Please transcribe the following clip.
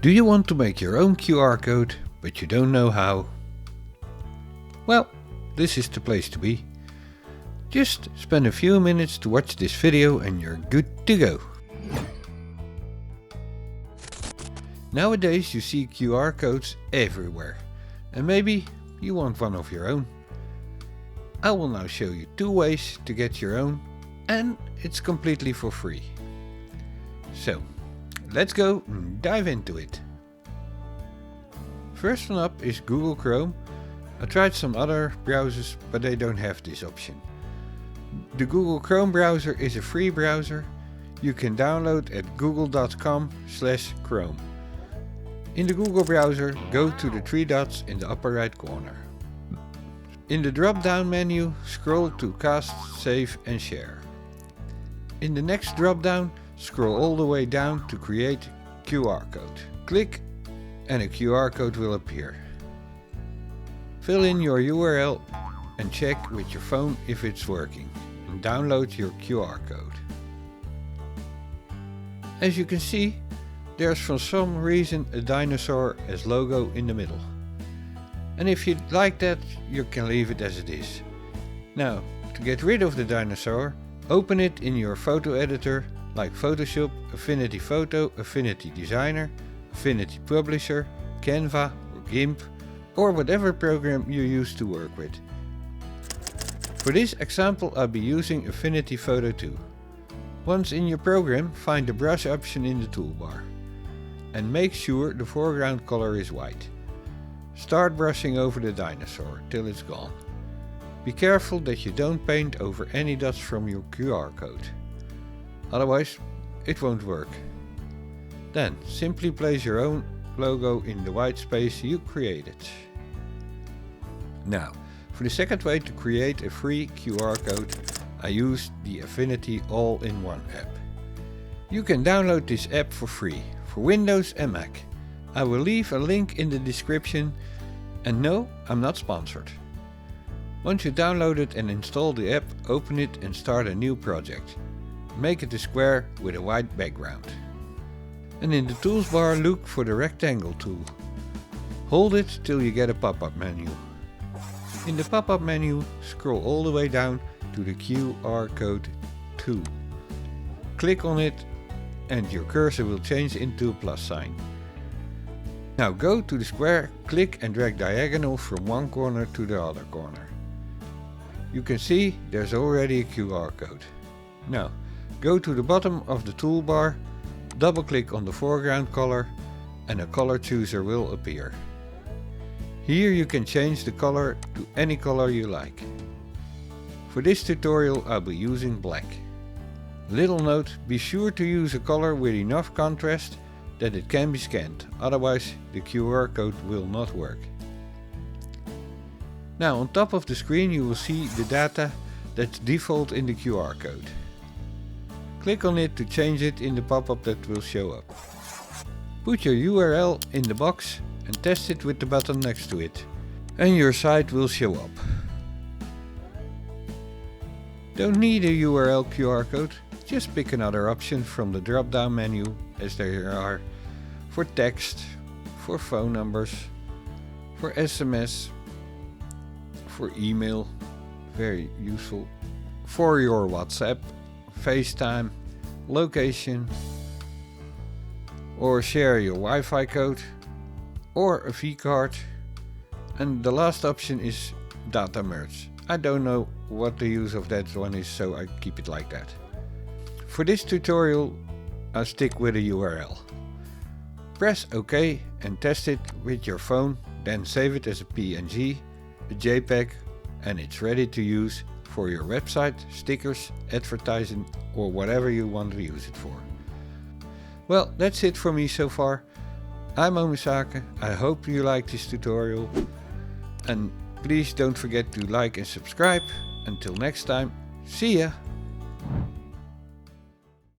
Do you want to make your own QR code, but you don't know how? Well, this is the place to be. Just spend a few minutes to watch this video and you're good to go. Nowadays you see QR codes everywhere, and maybe you want one of your own. I will now show you 2 ways to get your own, and it's completely for free. So, let's go and dive into it. First one up is Google Chrome. I tried some other browsers, but they don't have this option. The Google Chrome browser is a free browser you can download at google.com/chrome. In the Google browser, go to the 3 dots in the upper right corner. In the drop-down menu, scroll to Cast, Save and Share. In the next drop-down, scroll all the way down to Create QR code. Click and a QR code will appear. Fill in your URL and check with your phone if it's working, and download your QR code. As you can see, there's for some reason a dinosaur as logo in the middle. And if you'd like that, you can leave it as it is. Now, to get rid of the dinosaur, open it in your photo editor like Photoshop, Affinity Photo, Affinity Designer, Affinity Publisher, Canva or GIMP, or whatever program you use to work with. For this example I'll be using Affinity Photo 2. Once in your program, find the brush option in the toolbar. And make sure the foreground color is white. Start brushing over the dinosaur till it's gone. Be careful that you don't paint over any dots from your QR code. Otherwise, it won't work. Then simply place your own logo in the white space you created. Now, for the second way to create a free QR code, I used the Affinity All-in-One app. You can download this app for free for Windows and Mac. I will leave a link in the description, and no, I'm not sponsored. Once you download it and install the app, open it and start a new project. Make it a square with a white background. And in the tools bar, look for the rectangle tool. Hold it till you get a pop-up menu. In the pop-up menu, scroll all the way down to the QR code 2. Click on it and your cursor will change into a plus sign. Now go to the square, click and drag diagonal from one corner to the other corner. You can see there's already a QR code. Now go to the bottom of the toolbar, double click on the foreground color and a color chooser will appear. Here you can change the color to any color you like. For this tutorial I'll be using black. Little note, be sure to use a color with enough contrast that it can be scanned, otherwise the QR code will not work. Now on top of the screen you will see the data that's default in the QR code. Click on it to change it in the pop-up that will show up. Put your URL in the box and test it with the button next to it, and your site will show up. Don't need a URL QR code, just pick another option from the drop-down menu, as there are for text, for phone numbers, for SMS, for email, very useful, for your WhatsApp, FaceTime, location, or share your Wi-Fi code, or a V-card, and the last option is data merge. I don't know what the use of that one is, so I keep it like that. For this tutorial I'll stick with a URL. Press OK and test it with your phone, then save it as a PNG, a JPEG, and it's ready to use for your website, stickers, advertising or whatever you want to use it for. Well, that's it for me so far. I'm Omisake. I hope you liked this tutorial, and please don't forget to like and subscribe. Until next time, see ya!